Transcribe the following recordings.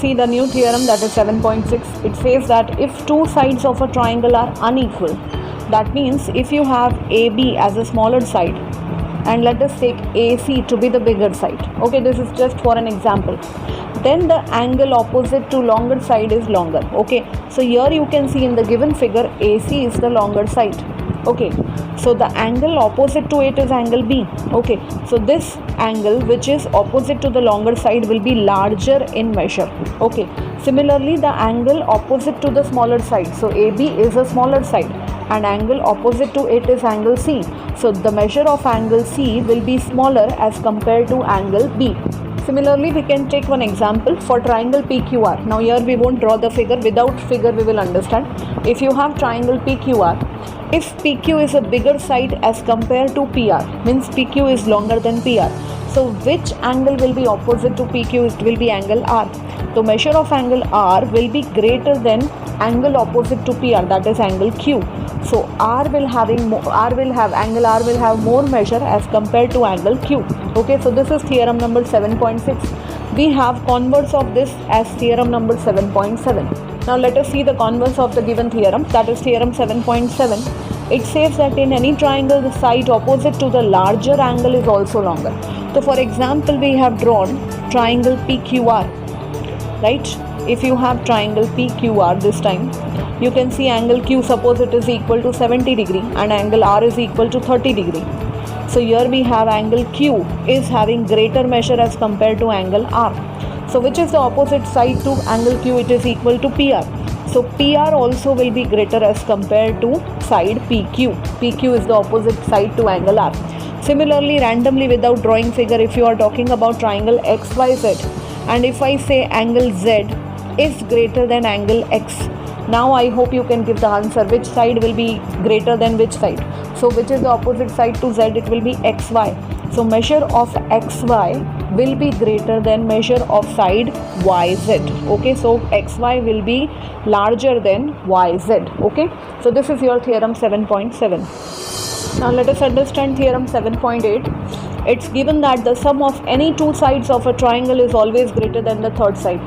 see the new theorem, that is 7.6. It says that if two sides of a triangle are unequal, that means if you have AB as a smaller side and let us take AC to be the bigger side. Okay, this is just for an example. Then the angle opposite to longer side is longer. Okay, so here you can see in the given figure AC is the longer side. Okay, so the angle opposite to it is angle B. Okay, so this angle which is opposite to the longer side will be larger in measure. Okay, similarly the angle opposite to the smaller side, so AB is a smaller side and angle opposite to it is angle C. So the measure of angle C will be smaller as compared to angle B. Similarly, we can take one example for triangle PQR. Now here we won't draw the figure, without figure we will understand. If you have triangle PQR, if PQ is a bigger side as compared to PR, means PQ is longer than PR. So which angle will be opposite to PQ? It will be angle R. The measure of angle R will be greater than angle opposite to PR, that is angle Q. So angle R will have more measure as compared to angle Q. Okay, so this is theorem number 7.6. We have converse of this as theorem number 7.7. Now let us see the converse of the given theorem, that is theorem 7.7. It says that in any triangle the side opposite to the larger angle is also longer. So for example, we have drawn triangle PQR, right? If you have triangle PQR this time, you can see angle Q, suppose it is equal to 70 degree and angle R is equal to 30 degree. So here we have angle Q is having greater measure as compared to angle R. So which is the opposite side to angle Q? It is equal to PR. So PR also will be greater as compared to side PQ. PQ is the opposite side to angle R. Similarly, randomly without drawing figure, if you are talking about triangle XYZ, and if I say angle Z is greater than angle X, now I hope you can give the answer which side will be greater than which side. So which is the opposite side to Z? It will be XY. So measure of XY will be greater than measure of side YZ. Okay, so XY will be larger than YZ. Okay, so this is your theorem 7.7. Now let us understand theorem 7.8. It's given that the sum of any two sides of a triangle is always greater than the third side.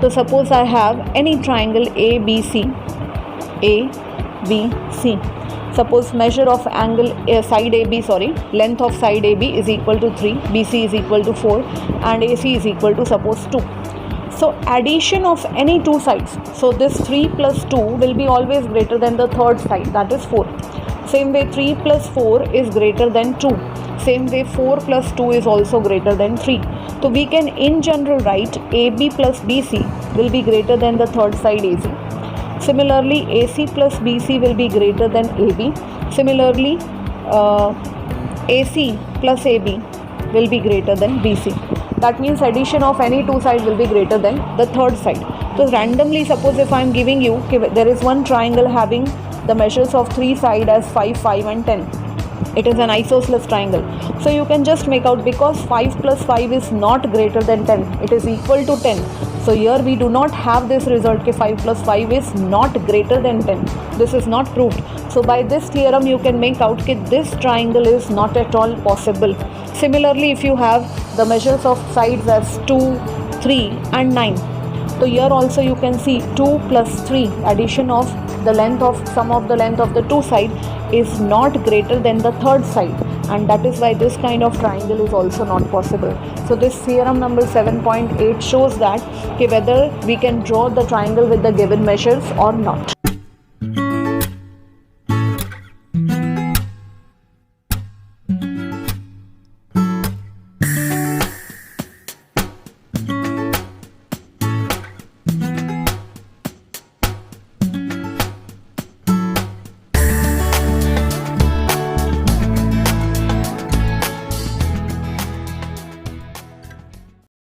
So suppose I have any triangle ABC. Suppose measure of angle side AB, length of side AB is equal to 3, BC is equal to 4 and AC is equal to suppose 2. So addition of any two sides, so this 3 plus 2 will be always greater than the third side, that is 4. Same way 3 plus 4 is greater than 2. Same way 4 plus 2 is also greater than 3. So we can in general write AB plus BC will be greater than the third side AC. Similarly, AC plus BC will be greater than AB. Similarly, AC plus AB will be greater than BC. That means addition of any two sides will be greater than the third side. So randomly, suppose if I am giving you, there is one triangle having the measures of three sides as 5, 5 and 10. It is an isosceles triangle. So you can just make out, because 5 plus 5 is not greater than 10. It is equal to 10. So here we do not have this result that 5 plus 5 is not greater than 10. This is not proved. So by this theorem you can make out that this triangle is not at all possible. Similarly, if you have the measures of sides as 2, 3 and 9. So here also you can see 2 plus 3, addition of the length of sum of the length of the two sides is not greater than the third side, and that is why this kind of triangle is also not possible. So this theorem number 7.8 shows that whether we can draw the triangle with the given measures or not.